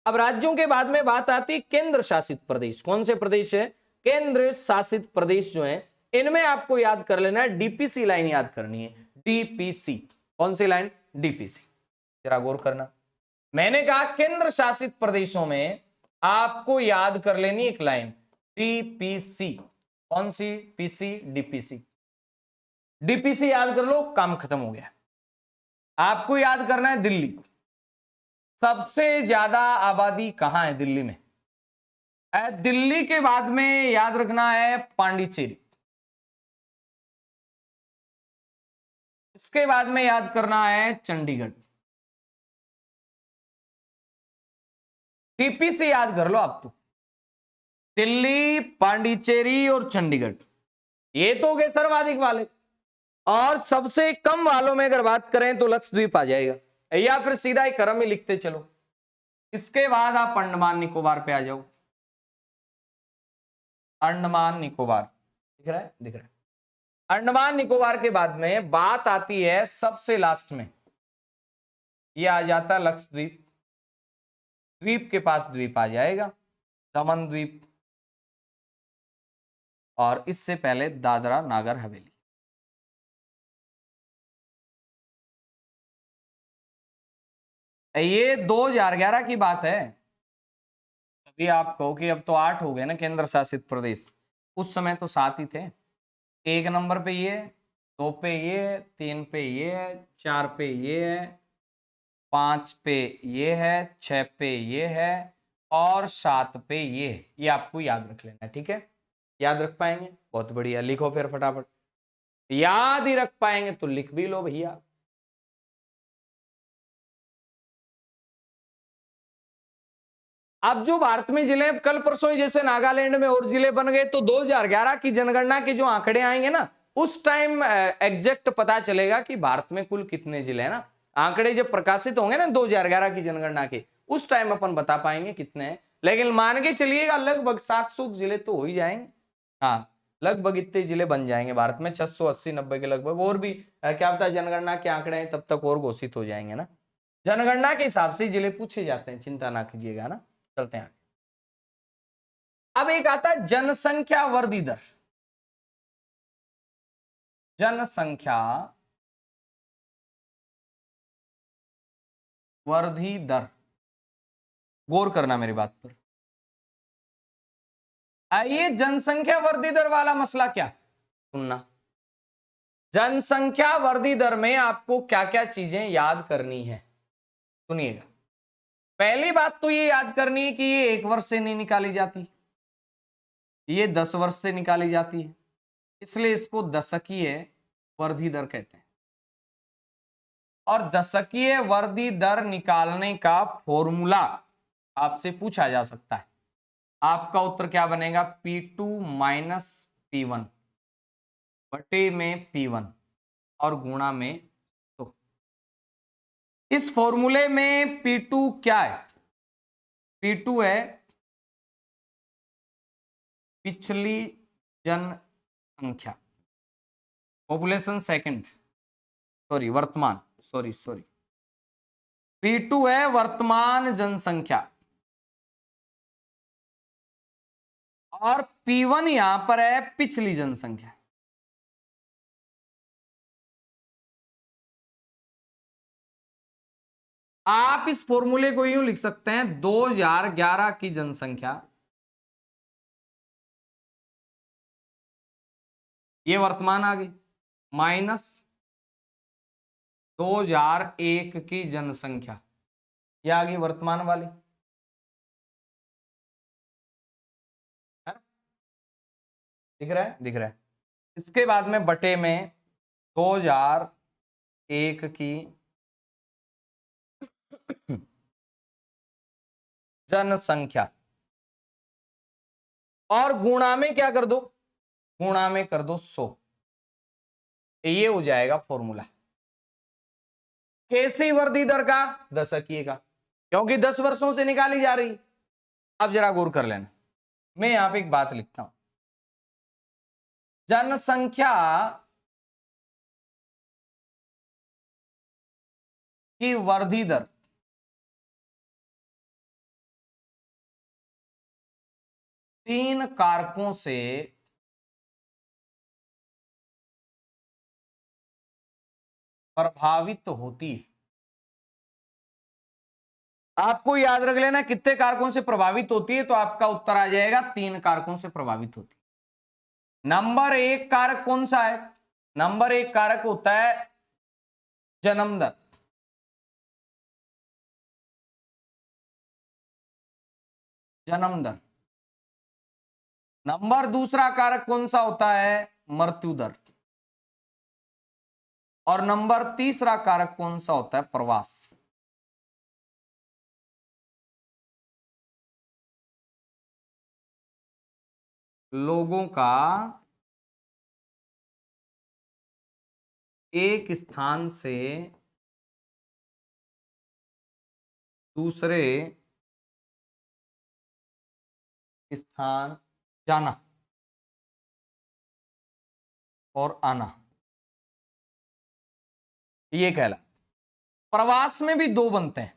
अब राज्यों के बाद में बात आती है केंद्र शासित प्रदेश। कौन से प्रदेश है? केंद्र शासित प्रदेश जो है इनमें आपको याद कर लेना है, डीपीसी लाइन याद करनी है। डीपीसी कौन सी लाइन? डीपीसी। जरा गौर करना, मैंने कहा केंद्र शासित प्रदेशों में आपको याद कर लेनी एक लाइन, डीपीसी। कौन सी? PC, DPC. डीपीसी याद कर लो, काम खत्म हो गया। आपको याद करना है दिल्ली। सबसे ज्यादा आबादी कहां है? दिल्ली में। दिल्ली के बाद में याद रखना है पांडिचेरी। इसके बाद में याद करना है चंडीगढ़। टीपीसी याद कर लो आप तो, दिल्ली, पांडिचेरी और चंडीगढ़। ये तो हो गए सर्वाधिक वाले। और सबसे कम वालों में अगर बात करें तो लक्षद्वीप आ जाएगा, या फिर सीधा एक क्रम में लिखते चलो। इसके बाद आप अंडमान निकोबार पे आ जाओ। अंडमान निकोबार दिख रहा है? दिख रहा है। अंडमान निकोबार के बाद में बात आती है सबसे लास्ट में, ये आ जाता लक्षद्वीप। द्वीप के पास द्वीप आ जाएगा, दमन द्वीप। और इससे पहले दादरा नागर हवेली। ये 2011 की बात है। अभी आप कहो कि अब तो 8 हो गए ना केंद्र शासित प्रदेश, उस समय तो 7 ही थे। 1 नंबर पे ये, 2 पे ये, 3 पे ये, 4 पे ये है, 5 पे ये है, 6 पे ये है और 7 पे ये है। ये आपको याद रख लेना है। ठीक है, याद रख पाएंगे? बहुत बढ़िया, लिखो फिर फटाफट। याद ही रख पाएंगे तो लिख भी लो भैया। अब जो भारत में जिले, कल परसों जैसे नागालैंड में और जिले बन गए, तो 2011 की जनगणना के जो आंकड़े आएंगे ना, उस टाइम एग्जैक्ट पता चलेगा कि भारत में कुल कितने जिले हैं ना। आंकड़े जब प्रकाशित होंगे ना 2011 की जनगणना के, उस टाइम अपन बता पाएंगे कितने हैं। लेकिन मान के चलिएगा लगभग 700 जिले तो हो ही जाएंगे। हाँ, लगभग इतने जिले बन जाएंगे भारत में, 680-90 के लगभग। और भी क्या पता जनगणना के आंकड़े हैं तब तक और घोषित हो जाएंगे ना। जनगणना के हिसाब से जिले पूछे जाते हैं, चिंता ना कीजिएगा ना। चलते हैं। अब एक आता है जनसंख्या वृद्धि दर। जनसंख्या वृद्धि दर, गौर करना मेरी बात पर। आइए, जनसंख्या वृद्धि दर वाला मसला क्या सुनना। जनसंख्या वृद्धि दर में आपको क्या क्या चीजें याद करनी है, सुनिएगा। पहली बात तो ये याद करनी है कि ये 1 वर्ष से नहीं निकाली जाती, ये 10 वर्ष से निकाली जाती है, इसलिए इसको दशकीय वृद्धि दर कहते हैं। और दशकीय वृद्धि दर निकालने का फॉर्मूला आपसे पूछा जा सकता है। आपका उत्तर क्या बनेगा? P2 माइनस P1 बटे में P1 और गुणा में। तो इस फॉर्मूले में P2 क्या है? P2 है पिछली जनसंख्या, पॉपुलेशन सेकंड, सॉरी वर्तमान, सॉरी P2 है वर्तमान जनसंख्या और P1 यहां पर है पिछली जनसंख्या। आप इस फॉर्मूले को यूं लिख सकते हैं, 2011 की जनसंख्या, ये वर्तमान आ गई, माइनस 2001 की जनसंख्या, ये आ गई वर्तमान वाली, है ना? दिख रहा है, दिख रहा है। इसके बाद में बटे में 2001 की जनसंख्या और गुणा में क्या कर दो, गुणा में कर दो 100, ये हो जाएगा फॉर्मूला। कैसी वृद्धि दर का, दशकीय का, क्योंकि 10 वर्षों से निकाली जा रही। अब जरा गौर कर लेना, मैं यहां पे एक बात लिखता हूं, जनसंख्या की वृद्धि दर तीन कारकों से प्रभावित होती है। आपको याद रख लेना कितने कारकों से प्रभावित होती है, तो आपका उत्तर आ जाएगा 3 कारकों से प्रभावित होती है। नंबर 1 कारक कौन सा है, नंबर 1 कारक होता है जन्म दर, जन्म दर। नंबर दूसरा कारक कौन सा होता है, मृत्यु दर। और नंबर तीसरा कारक कौन सा होता है, प्रवास। लोगों का एक स्थान से दूसरे स्थान जाना और आना, ये कहला। प्रवास में भी 2 बनते हैं,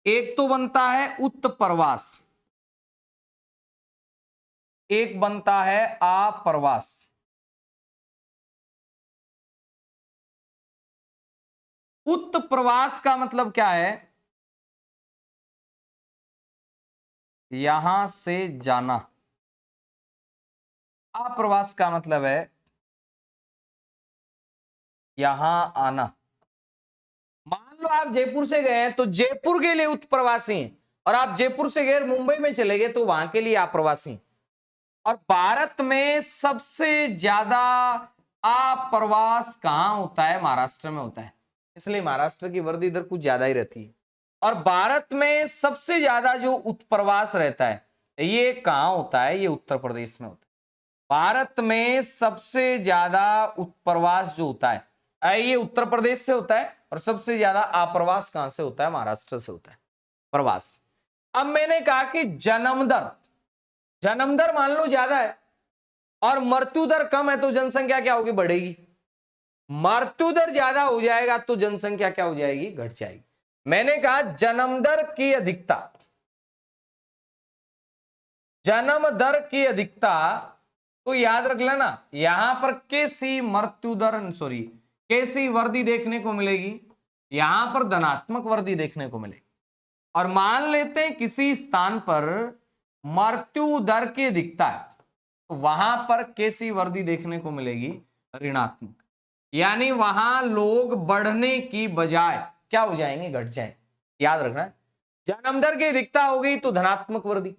एक तो बनता है उत्प्रवास, एक बनता है अप्रवास। उत्प्रवास का मतलब क्या है, यहां से जाना। अप्रवास का मतलब है यहां आना। मान लो आप जयपुर से गए हैं तो जयपुर के लिए उत्प्रवासी हैं, और आप जयपुर से गए मुंबई में चले गए तो वहां के लिए अप्रवासी। और भारत में सबसे ज्यादा अप्रवास कहां होता है, महाराष्ट्र में होता है, इसलिए महाराष्ट्र की वृद्धि दर कुछ ज्यादा ही रहती है। और भारत में सबसे ज्यादा जो उत्प्रवास रहता है ये कहां होता है, ये उत्तर प्रदेश में होता है। भारत में सबसे ज्यादा उत्प्रवास जो होता है ये उत्तर प्रदेश से होता है, और सबसे ज्यादा अप्रवास कहां से होता है, महाराष्ट्र से होता है प्रवास। अब मैंने कहा कि जन्म दर, जन्म दर मान लो ज्यादा है और मृत्यु दर कम है, तो जनसंख्या क्या होगी, बढ़ेगी। मृत्यु दर ज्यादा हो जाएगा तो जनसंख्या क्या हो जाएगी, घट जाएगी। मैंने कहा जन्म दर की अधिकता, जन्म दर की अधिकता, तो याद रख लेना यहां पर कैसी मृत्यु दर, सॉरी कैसी वृद्धि देखने को मिलेगी, यहां पर धनात्मक वृद्धि देखने को मिलेगी। और मान लेते हैं किसी स्थान पर मृत्यु दर की अधिकता है, तो वहां पर कैसी वृद्धि देखने को मिलेगी, ऋणात्मक। यानी वहां लोग बढ़ने की बजाय क्या हो जाएंगे, घट जाए। याद रखना है, जन्म दर की अधिकता होगी तो धनात्मक वृद्धि,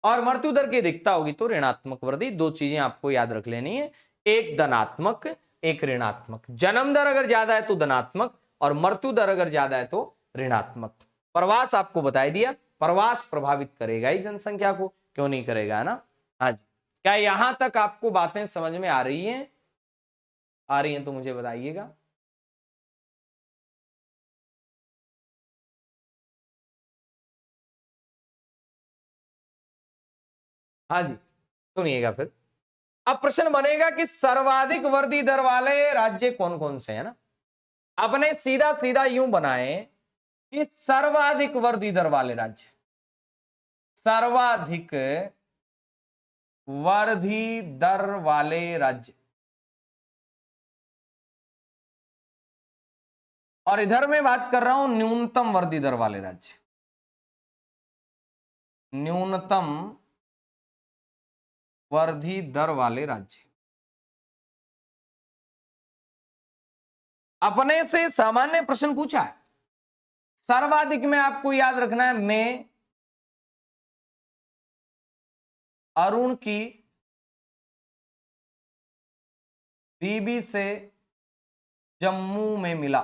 और मृत्यु दर की अधिकता होगी तो ऋणात्मक वृद्धि। 2 चीजें आपको याद रख लेनी है, एक धनात्मक एक ऋणात्मक। जन्म दर अगर ज्यादा है तो धनात्मक, और मृत्यु दर अगर ज्यादा है तो ऋणात्मक। प्रवास आपको बताई दिया, प्रवास प्रभावित करेगा ही जनसंख्या को, क्यों नहीं करेगा, है ना। हाँ जी, क्या यहां तक आपको बातें समझ में आ रही हैं, आ रही हैं तो मुझे बताइएगा। हाँ जी, सुनिएगा फिर। अब प्रश्न बनेगा कि सर्वाधिक वृद्धि दर वाले राज्य कौन कौन से हैं ना। आपने सीधा सीधा यूं बनाए कि सर्वाधिक वर्दी दर वाले राज्य, सर्वाधिक वर्दी दर वाले राज्य, और इधर मैं बात कर रहा हूं न्यूनतम वर्दी दर वाले राज्य, न्यूनतम वर्दी दर वाले राज्य। अपने से सामान्य प्रश्न पूछा है, सर्वाधिक में आपको याद रखना है में अरुण की बीबी से जम्मू में मिला।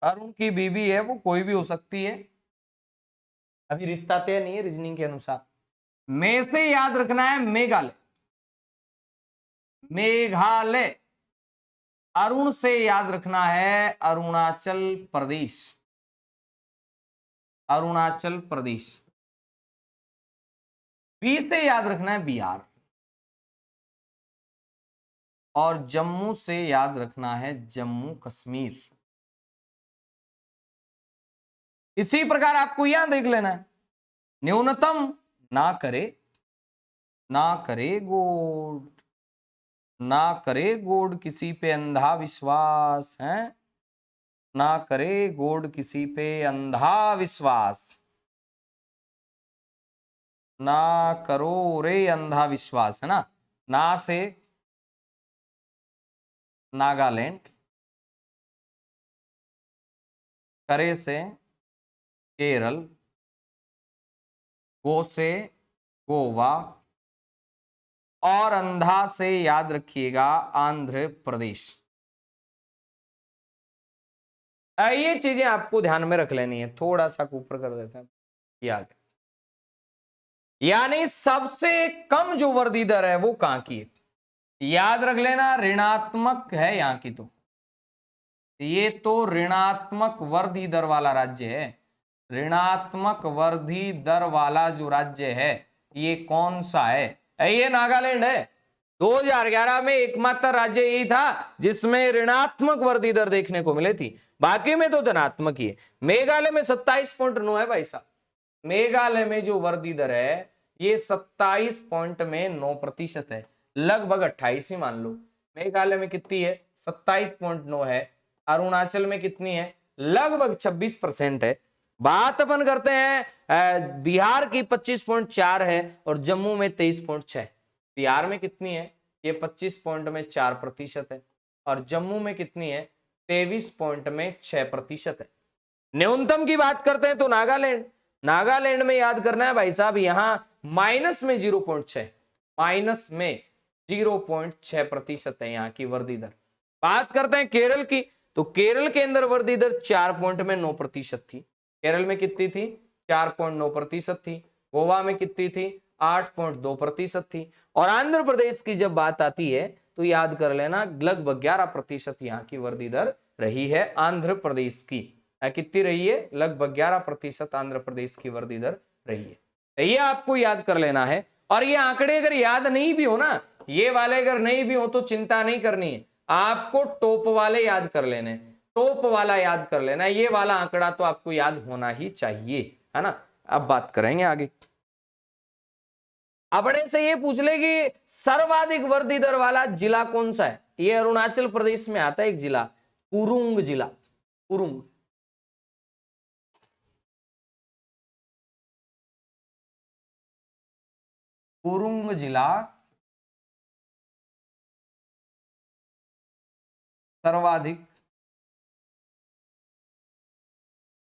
अरुण की बीबी है, वो कोई भी हो सकती है, अभी रिश्ता तय नहीं है रीजनिंग के अनुसार। में से याद रखना है मेघालय, मेघालय। अरुण से याद रखना है अरुणाचल प्रदेश, अरुणाचल प्रदेश। बी से याद रखना है बिहार, और जम्मू से याद रखना है जम्मू कश्मीर। इसी प्रकार आपको यहां देख लेना है, न्यूनतम ना करे, ना करे गोड, ना करे गोड किसी पे अंधा विश्वास है, ना करे गोड किसी पे अंधा विश्वास, ना करो रे अंधा विश्वास, है ना। ना से नागालैंड, करे से केरल, गो से गोवा, और अंधा से याद रखिएगा आंध्र प्रदेश। ये चीजें आपको ध्यान में रख लेनी है, थोड़ा सा ऊपर कर देते हैं याद। यानी सबसे कम जो वर्दी दर है वो कहां की है, याद रख लेना ऋणात्मक है यहां की, तो ये तो ऋणात्मक वर्दी दर वाला राज्य है। ऋणात्मक वर्दी दर वाला जो राज्य है ये कौन सा है, ये नागालैंड है। 2011 में एकमात्र राज्य यही था जिसमें ऋणात्मक वर्दी दर देखने को मिली थी, बाकी में तो धनात्मक ही है। मेघालय में 27.9 है भाई साहब, मेघालय में जो वर्दी दर है ये 27.9% है, लगभग 28 ही मान लो। मेघालय में कितनी है, 27.9 है। अरुणाचल में कितनी है, लगभग 26% है। बात अपन करते हैं बिहार की 25.4 है और जम्मू में 23.6। बिहार में कितनी है, ये 25.4% है, और जम्मू में कितनी है, 23.6% है। न्यूनतम की बात करते हैं तो नागालैंड, नागालैंड में याद करना है भाई साहब, यहां माइनस में 0.6, माइनस में 0.6% है यहाँ की वर्दी दर। बात करते हैं केरल की, तो केरल के अंदर वर्दी दर 4.9% थी। केरल में कितनी थी, 4.9% थी। गोवा में कितनी थी, 8.2% थी। और आंध्र प्रदेश की जब बात आती है तो याद कर लेना लगभग 11% यहाँ की वर्दी दर रही है आंध्र प्रदेश की। कितनी रही है, लगभग 11% आंध्र प्रदेश की वर्दी दर रही है। ये आपको याद कर लेना है। और ये आंकड़े अगर याद नहीं भी हो ना, ये वाले अगर नहीं भी हो तो चिंता नहीं करनी है, आपको टॉप वाले याद कर लेने, टॉप वाला याद कर लेना, ये वाला आंकड़ा तो आपको याद होना ही चाहिए, है ना। अब बात करेंगे आगे। अपने से ये पूछ ले कि सर्वाधिक वर्दी दर वाला जिला कौन सा है, ये अरुणाचल प्रदेश में आता है एक जिला, कुरुंग जिला। कुरुंग, कुरुंग जिला सर्वाधिक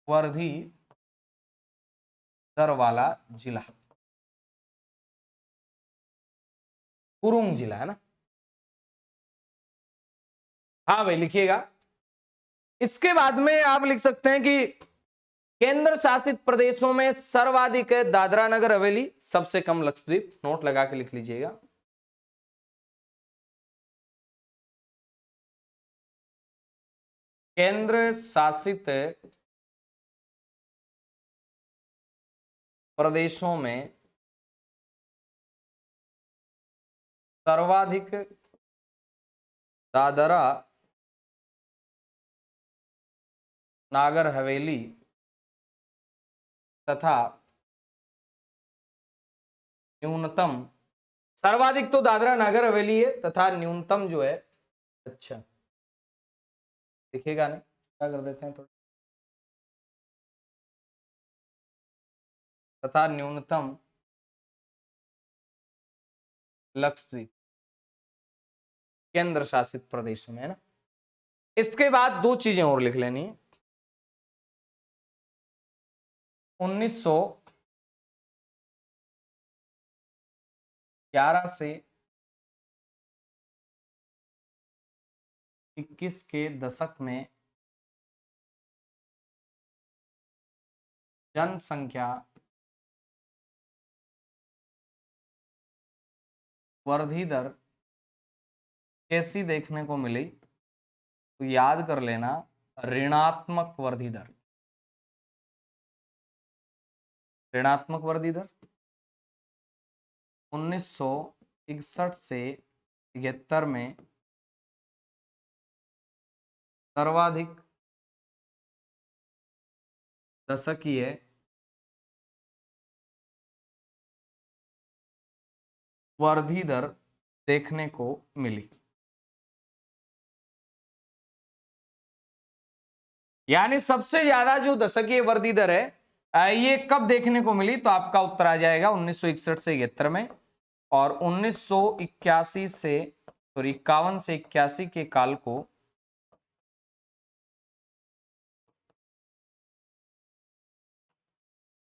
वर्दी दर वाला जिला, कुरुंग जिला, है ना। हाँ भाई लिखिएगा। इसके बाद में आप लिख सकते हैं कि केंद्र शासित प्रदेशों में सर्वाधिक है दादरा नगर हवेली, सबसे कम लक्षद्वीप, नोट लगा के लिख लीजिएगा। केंद्र शासित प्रदेशों में सर्वाधिक दादरा नागर हवेली तथा न्यूनतम, सर्वाधिक तो दादरा नागर हवेली है तथा न्यूनतम जो है, अच्छा दिखेगा नहीं, क्या कर देते हैं थोड़ा, तथा न्यूनतम लक्षद्वीप केंद्र शासित प्रदेशों में, है ना। इसके बाद दो चीजें और लिख लेनी है। 1911 से 21 के दशक में जनसंख्या वृद्धि दर कैसी देखने को मिली, तो याद कर लेना, ऋणात्मक वृद्धि दर, ऋणात्मक वृद्धि दर 1961 से 73 में सर्वाधिक दशकीय वृद्धि दर देखने को मिली। यानी सबसे ज्यादा जो दशकीय वृद्धि दर है ये कब देखने को मिली, तो आपका उत्तर आ जाएगा 1961 से 71 में, और 1981 से, सॉरी 51 से 81 के काल को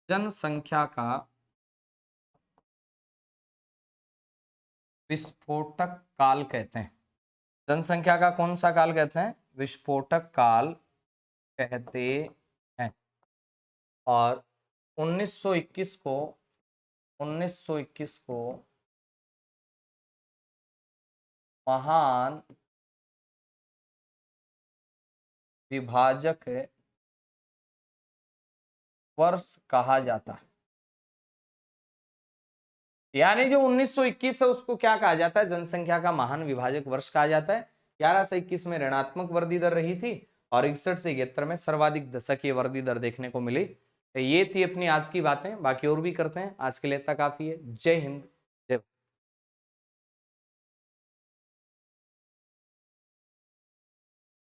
जनसंख्या का विस्फोटक काल कहते हैं। जनसंख्या का कौन सा काल कहते हैं, विस्फोटक काल कहते हैं। और 1921 को महान विभाजक वर्ष कहा जाता है। यानी जो 1921 है उसको क्या कहा जाता है, जनसंख्या का महान विभाजक वर्ष कहा जाता है। 11 से 21 में ऋणात्मक वृद्धि दर रही थी और 61 से 71 में सर्वाधिक दशकीय वृद्धि दर देखने को मिली। ये थी अपनी आज की बातें, बाकी और भी करते हैं। आज के लिए इतना काफी है। जय हिंद।